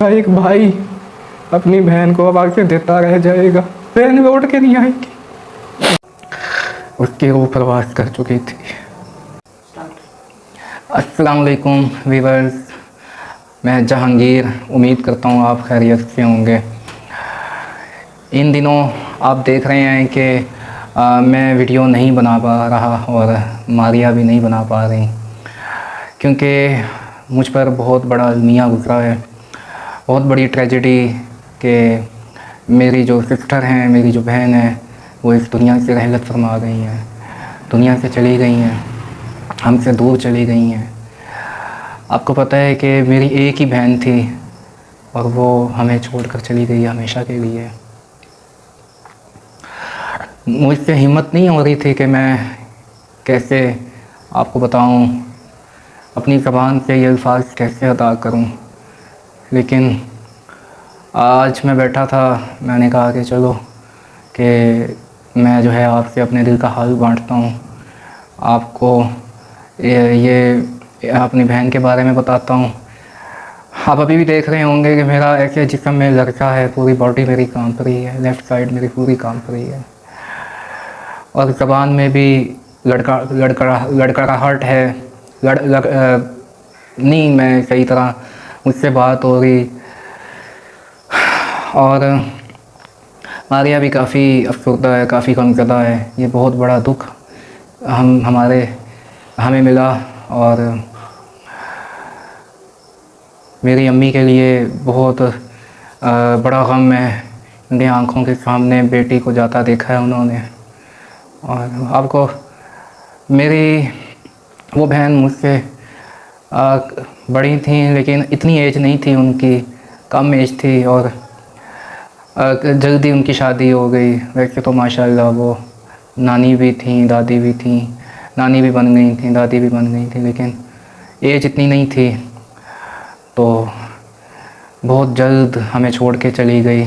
एक भाई अपनी बहन को आवाज़ें देता रह जाएगा, बहन लौट के नहीं आएगी। उसकी रूह प्रवास कर चुकी थी। अस्सलाम वालेकुम वीवर्स, मैं जहांगीर। उम्मीद करता हूँ आप खैरियत से होंगे। इन दिनों आप देख रहे हैं कि मैं वीडियो नहीं बना पा रहा और मारिया भी नहीं बना पा रही, क्योंकि मुझ पर बहुत बड़ा अलमिया गुजरा है, बहुत बड़ी ट्रेजेडी कि मेरी जो सिस्टर हैं, मेरी जो बहन है, वो इस दुनिया से रहलत फरमा गई हैं, दुनिया से चली गई हैं, हमसे दूर चली गई हैं। आपको पता है कि मेरी एक ही बहन थी और वो हमें छोड़कर चली गई हमेशा के लिए। मुझसे हिम्मत नहीं हो रही थी कि मैं कैसे आपको बताऊं, अपनी ज़बान से ये अल्फाज कैसे अदा करूं। लेकिन आज मैं बैठा था, मैंने कहा कि चलो कि मैं जो है आपसे अपने दिल का हाल बांटता हूं, आपको ये अपनी बहन के बारे में बताता हूं। आप अभी भी देख रहे होंगे कि मेरा ऐसे जिस्म में लड़का है, पूरी बॉडी मेरी कांप रही है, लेफ़्ट साइड मेरी पूरी कांप रही है, और ज़बान में भी लड़खड़ाहट है। नहीं मैं सही तरह मुझसे बात हो रही, और मारिया भी काफ़ी अफसरदा है, काफ़ी गमज़दा है। ये बहुत बड़ा दुख हमें मिला, और मेरी अम्मी के लिए बहुत बड़ा गम है। उनकी आँखों के सामने बेटी को जाता देखा है उन्होंने। और आपको मेरी वो बहन मुझसे बड़ी थी, लेकिन इतनी एज नहीं थी उनकी, कम एज थी, और जल्दी उनकी शादी हो गई। वैसे तो माशाल्लाह वो नानी भी थी, दादी भी थी, नानी भी बन गई थी, दादी भी बन गई थी, लेकिन एज इतनी नहीं थी, तो बहुत जल्द हमें छोड़ के चली गई।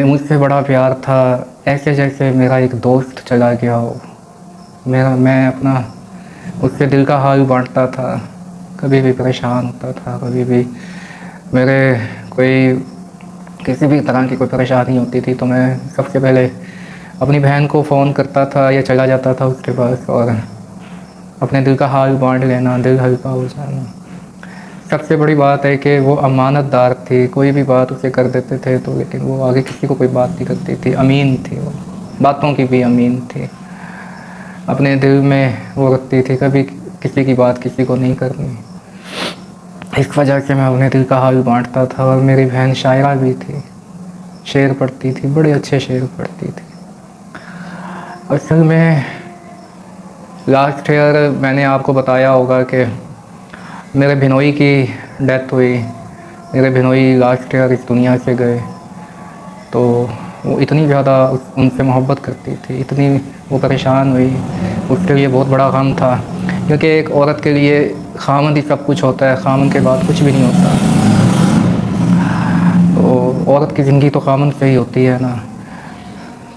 मुझसे बड़ा प्यार था, ऐसे जैसे मेरा एक दोस्त चला गया हो। मैं अपना उससे दिल का हाल बांटता था, कभी भी परेशान होता था, कभी भी मेरे कोई किसी भी तरह की कोई परेशानी होती थी तो मैं सबसे पहले अपनी बहन को फ़ोन करता था या चला जाता था उसके पास, और अपने दिल का हाल बांट लेना, दिल हल्का हो जाना। सबसे बड़ी बात है कि वो अमानतदार थी, कोई भी बात उसे कर देते थे तो, लेकिन वो आगे किसी को कोई बात नहीं करती थी। अमीन थी वो, बातों की भी अमीन थी। अपने दिल में वो रखती थी, कभी किसी की बात किसी को नहीं करनी। इस वजह से मैं अपने दिल का हाल बांटता था। और मेरी बहन शायरा भी थी, शेर पढ़ती थी, बड़े अच्छे शेर पढ़ती थी। असल में लास्ट ईयर मैंने आपको बताया होगा कि मेरे भिनोई की डेथ हुई। मेरे भिनोई लास्ट ईयर इस दुनिया से गए, तो वो इतनी ज़्यादा उनसे मोहब्बत करती थी, इतनी वो परेशान हुई। उसके लिए बहुत बड़ा गम था, क्योंकि एक औरत के लिए खामद ही सब कुछ होता है, खामद के बाद कुछ भी नहीं होता। तो औरत की ज़िंदगी तो खामद से ही होती है ना।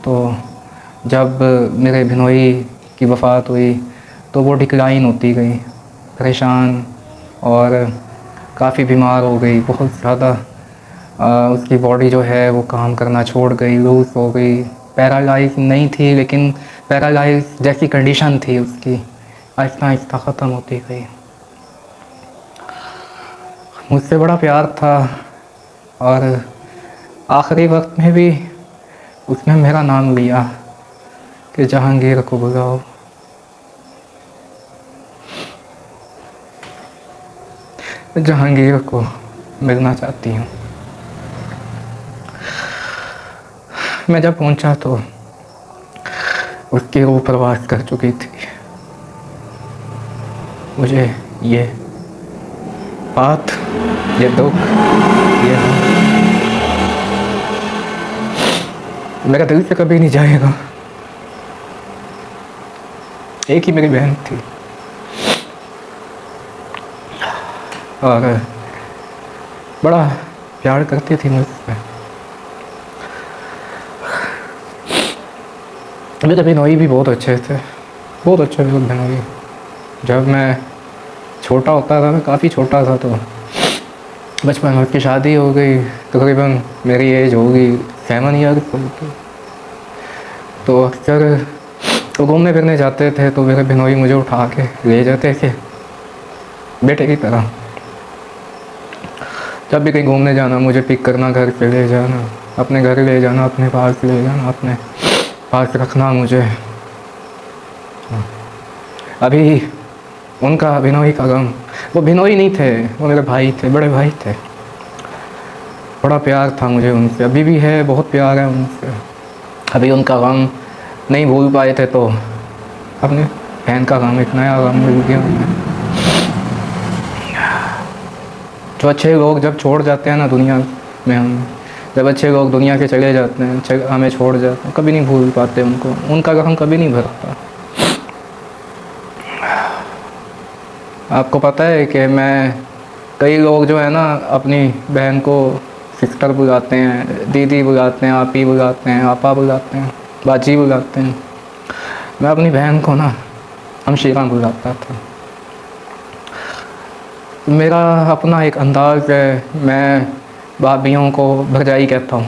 तो जब मेरे भिनोई की वफ़ात हुई तो वो डिक्लाइन होती गई, परेशान और काफ़ी बीमार हो गई, बहुत ज़्यादा। उसकी बॉडी जो है वो काम करना छोड़ गई, लूज़ हो गई। पैरालाइज नहीं थी, लेकिन पैरालाइज जैसी कंडीशन थी उसकी, आहिस्ता आहिस्ता ख़त्म होती गई। मुझसे बड़ा प्यार था, और आखिरी वक्त में भी उसने मेरा नाम लिया कि जहांगीर को बुलाओ। जहांगीर को मिलना चाहती हूँ। मैं जब पहुंचा तो उसकी रूह प्रवास कर चुकी थी। मुझे ये बात, ये दुख, ये मेरा दिल से कभी नहीं जाएगा। एक ही मेरी बहन थी, और बड़ा प्यार करती थी मुझसे। मेरे भिनोई भी बहुत अच्छे थे, बहुत अच्छे मेरे भिनोई। जब मैं छोटा होता था, मैं काफ़ी छोटा था, तो बचपन में उसकी शादी हो गई, तकरीबन मेरी एज होगी 7 ईयर की। तो अक्सर तो घूमने फिरने जाते थे तो मेरे बिनोई मुझे उठा के ले जाते थे बेटे की तरह। जब भी कहीं घूमने जाना, मुझे पिक करना, घर पे ले जाना, अपने घर ले जाना, अपने पास ले जाना, अपने पास रखना मुझे। अभी उनका बिनोई का गम, वो बिनोई नहीं थे, वो मेरे भाई थे, बड़े भाई थे। बड़ा प्यार था मुझे उनसे, अभी भी है, बहुत प्यार है उनसे। अभी उनका गम नहीं भूल पाए थे, तो अपने बहन का गम, एक नया गम मिल गया उन्हें। जो अच्छे लोग जब छोड़ जाते हैं ना दुनिया में, हम जब अच्छे लोग दुनिया के चले जाते हैं, हमें छोड़ जाते हैं, कभी नहीं भूल पाते उनको, उनका गम कभी नहीं भरता। आपको पता है कि कई लोग जो है ना अपनी बहन को सिस्टर बुलाते हैं, दीदी बुलाते हैं, आपी बुलाते हैं, आपा बुलाते हैं, बाजी बुलाते हैं। मैं अपनी बहन को ना हमशीरा बुलाता था। मेरा अपना एक अंदाज़ है, मैं भाभियों को भरजाई कहता हूँ,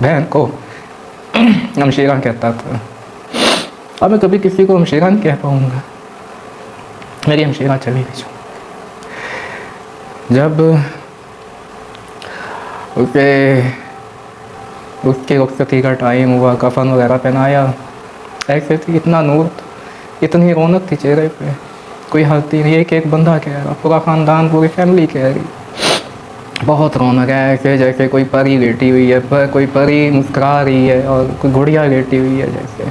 बहन को हमशीरा कहता था। अब मैं कभी किसी को हमशीरा नहीं कह पाऊँगा, मेरी हमशीरा चली गई। जब उसके रुखसती का टाइम हुआ, कफन वगैरह पहनाया, ऐसे थी, इतना नूर, इतनी रौनक थी चेहरे पे, कोई हल्ती नहीं। एक बंदा कह रहा, पूरा ख़ानदान, पूरी फैमिली कह रही, बहुत रौनक है, ऐसे जैसे कोई परी लेटी हुई है, पर कोई परी मुस्कुरा रही है और कोई गुड़िया लेटी हुई है जैसे,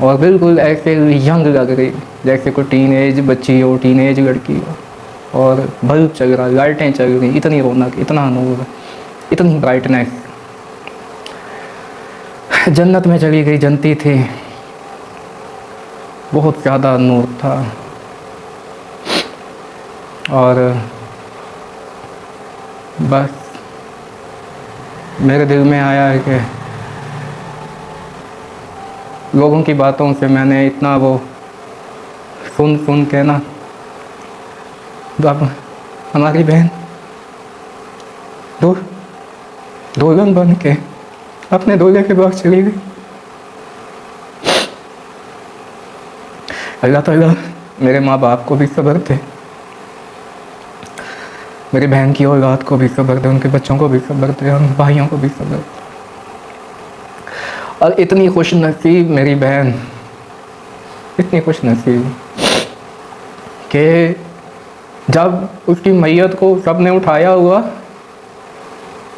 और बिल्कुल ऐसे यंग लग रही, जैसे कोई टीन एज बच्ची हो, टीन एज लड़की हो, और बल्ब चल रहा, लाइटें चल रही, इतनी रौनक, इतना नूर, इतनी ब्राइटनेस। जन्नत में चली गई, जनती थी, बहुत ज़्यादा नूर था। और बस मेरे दिल में आया है कि लोगों की बातों से मैंने इतना वो सुन के ना, अब हमारी बहन दुल्हन बन के अपने दूल्हे के पास चली गई। अल्लाह ताला मेरे माँ बाप को भी सब्र दे, मेरी बहन की औलाद को भी सब्र दे, उनके बच्चों को भी सब्र दे, उन भाइयों को भी सब्र दे। और इतनी खुश नसीब मेरी बहन, इतनी खुश नसीब कि जब उसकी मैयत को सबने उठाया हुआ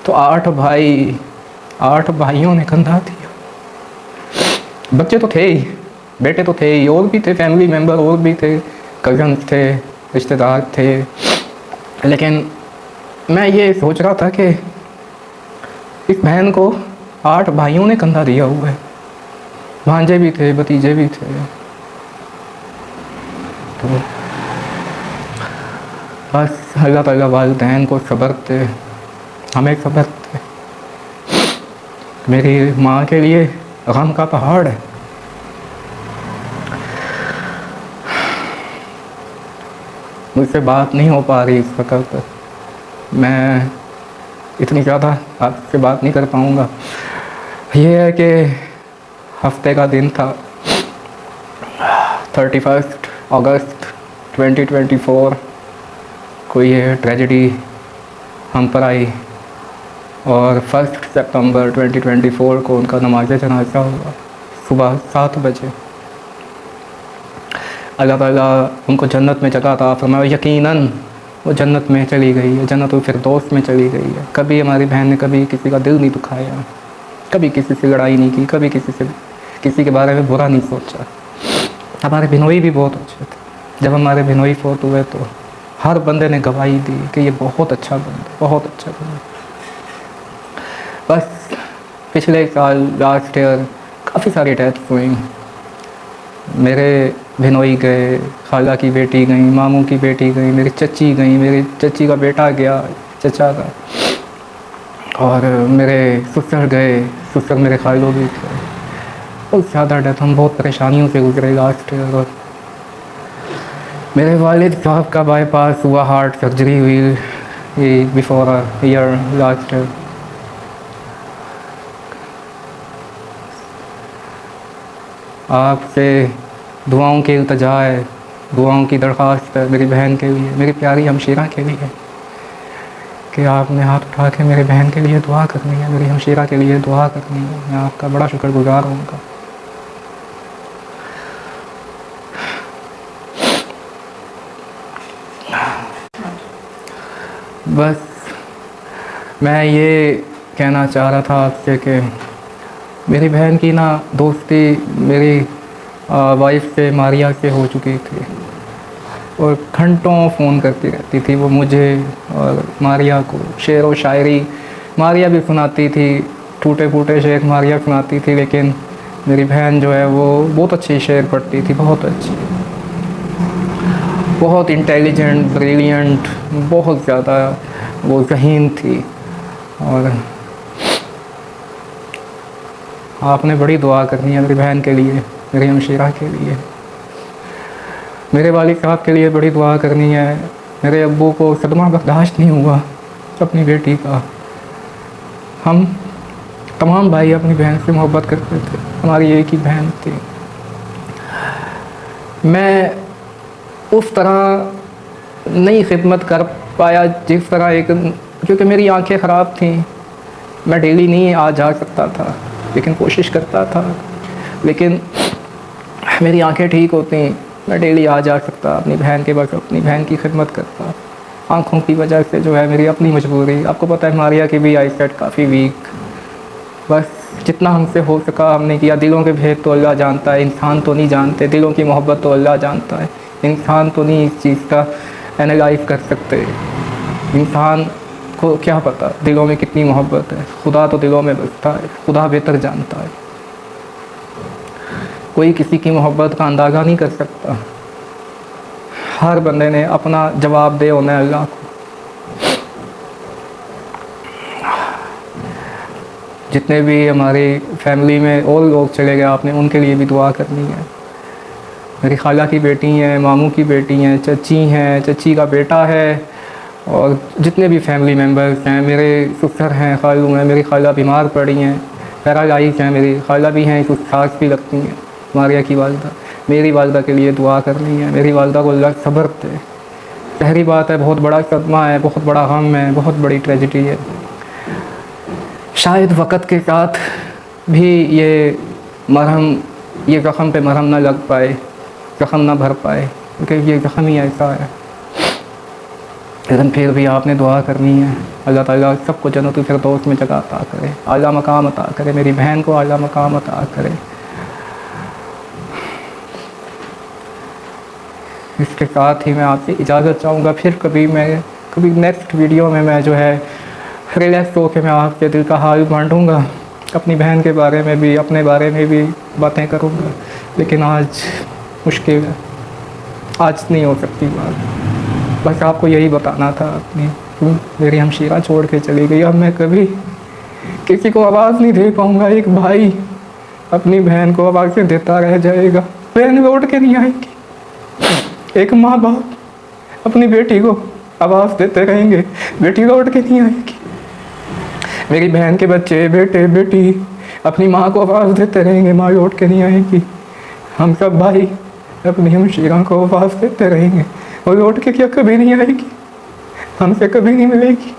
तो 8 भाइयों ने कंधा दिया। बच्चे तो थे ही, बेटे तो थे ही, और भी थे फैमिली मेम्बर, और भी थे, कज़न थे, रिश्तेदार थे। लेकिन मैं ये सोच रहा था कि इस बहन को 8 भाइयों ने कंधा दिया हुआ है, भांजे भी थे, भतीजे भी थे। तो बस अल्लाह ताला वालिदैन को सब्र दे, हमें सब्र दे। मेरी माँ के लिए गम का पहाड़ है। मुझसे बात नहीं हो पा रही इस वक्त, मैं इतनी ज़्यादा आपसे बात नहीं कर पाऊँगा। ये है कि हफ्ते का दिन था, 31 अगस्त 2024 को ये ट्रेजेडी हम पर आई, और 1 सितंबर 2024 को उनका नमाज़ जनाज़ा हुआ सुबह 7 बजे। अल्लाह ताला उनको जन्नत में जगह अता फरमाए। यकीनन वो जन्नत में चली गई है, जन्नतुल फिरदौस में चली गई है। कभी हमारी बहन ने कभी किसी का दिल नहीं दुखाया, कभी किसी से लड़ाई नहीं की, कभी किसी के बारे में बुरा नहीं सोचा। हमारे बिनोई भी बहुत अच्छे थे। जब हमारे बिनोई फोत हुए तो हर बंदे ने गवाही दी कि ये बहुत अच्छा बंदा, बहुत अच्छा बंदा। बस पिछले साल लास्ट ईयर काफ़ी सारी डेथ्स हुई। मेरे बिनोई गए, खाला की बेटी गई, मामू की बेटी गई, मेरी चची गई, मेरी चची का बेटा गया, चचा का, और मेरे ससुर गए, ससुर मेरे खालों भी थे। बहुत ज़्यादा डेथ, हम बहुत परेशानियों से गुजरे लास्ट ईयर। और मेरे वालिद साहब का बाईपास हुआ, हार्ट सर्जरी हुई बिफोर अ ईयर लास्ट। आपसे दुआओं की इल्तिजा है, दुआओं की दरख्वास्त है मेरी बहन के लिए, मेरी प्यारी हमशीरा के लिए, कि आपने हाथ उठा के मेरी बहन के लिए दुआ करनी है, मेरी हमशीरा के लिए दुआ करनी है। मैं आपका बड़ा शुक्रगुजार हूँ उनका। बस मैं ये कहना चाह रहा था आपसे कि मेरी बहन की ना दोस्ती मेरी वाइफ से, मारिया से हो चुकी थी, और घंटों फ़ोन करती रहती थी वो मुझे और मारिया को। शेर व शायरी मारिया भी सुनाती थी, टूटे फूटे शेर मारिया सुनाती थी, लेकिन मेरी बहन जो है वो बहुत अच्छी शेर पढ़ती थी, बहुत अच्छी, बहुत इंटेलिजेंट, ब्रिलियंट, बहुत ज़्यादा वो ज़हीन थी। और आपने बड़ी दुआ करनी है मेरी बहन के लिए, मेरी हमशीरा के लिए, मेरे वालिद साहब के लिए बड़ी दुआ करनी है। मेरे अब्बू को सदमा बर्दाश्त नहीं हुआ अपनी बेटी का। हम तमाम भाई अपनी बहन से मोहब्बत करते थे, हमारी एक ही बहन थी। मैं उस तरह नहीं खिदमत कर पाया जिस तरह एक, क्योंकि मेरी आंखें ख़राब थीं, मैं डेली नहीं आ जा सकता था, लेकिन कोशिश करता था। लेकिन मेरी आंखें ठीक होती, मैं डेली आ जा सकता अपनी बहन के पास, अपनी बहन की खिदमत करता। आँखों की वजह से जो है मेरी अपनी मजबूरी, आपको पता है मारिया की भी आई सेट काफ़ी वीक। बस जितना हमसे हो सका हमने किया। दिलों के भेद तो अल्लाह जानता है, इंसान तो नहीं जानते। दिलों की मोहब्बत तो अल्लाह जानता है, इंसान तो नहीं इस चीज़ का एनालाइज कर सकते। इंसान को क्या पता दिलों में कितनी मोहब्बत है, खुदा तो दिलों में बसता है, खुदा बेहतर जानता है। कोई किसी की मोहब्बत का अंदाज़ा नहीं कर सकता। हर बंदे ने अपना जवाब दे होना है अल्लाह को। जितने भी हमारी फैमिली में और लोग चले गए आपने उनके लिए भी दुआ करनी है। मेरी खाला की बेटी हैं, मामू की बेटी हैं, चची हैं, चची का बेटा है, और जितने भी फैमिली मेम्बर्स हैं, मेरे ससुर हैं, खालू हैं, मेरी खाला बीमार पड़ी हैं, पैरालाइज हैं, मेरी खाला भी हैं, कुछ सास भी लगती हैं, मारिया की वालदा। मेरी वालदा के लिए दुआ करनी है, मेरी वालदा को अल्लाह सब्र दे। पहली बात है, बहुत बड़ा सदमा है, बहुत बड़ा गम है, बहुत बड़ी ट्रेजिडी है। शायद वक़्त के साथ भी ये मरहम, ये ज़ख़म पे मरहम ना लग पाए, ज़ख़म ना भर पाए, क्योंकि ये ज़ख़म ही ऐसा है। लेकिन फिर भी आपने दुआ करनी है, अल्लाह ताला सबको जन्नतुल फिरदौस में जगह अता करे, आला मकाम अता करे, मेरी बहन को आला मकाम अता करे। इसके साथ ही मैं आपसे इजाज़त चाहूँगा। फिर कभी नेक्स्ट वीडियो में मैं जो है रिलैक्स होकर मैं आपके दिल का हाल बांटूँगा, अपनी बहन के बारे में भी, अपने बारे में भी बातें करूँगा। लेकिन आज मुश्किल है, आज नहीं हो सकती बात। बस आपको यही बताना था। अपनी मेरी हमशीरा छोड़ के चली गई, अब मैं कभी किसी को आवाज़ नहीं दे पाऊँगा। एक भाई अपनी बहन को आवाज़ें देता रह जाएगा, बहन लौट के नहीं आएगी। एक माँ बाप अपनी बेटी को आवाज़ देते रहेंगे, बेटी लौट के नहीं आएगी। मेरी बहन के बच्चे, बेटे बेटी अपनी माँ को आवाज़ देते रहेंगे, माँ लौट के नहीं आएगी। हम सब भाई अपनी हमशीरा को आवाज़ देते रहेंगे, वो लौट के क्या कभी नहीं आएगी, हमसे कभी नहीं मिलेगी।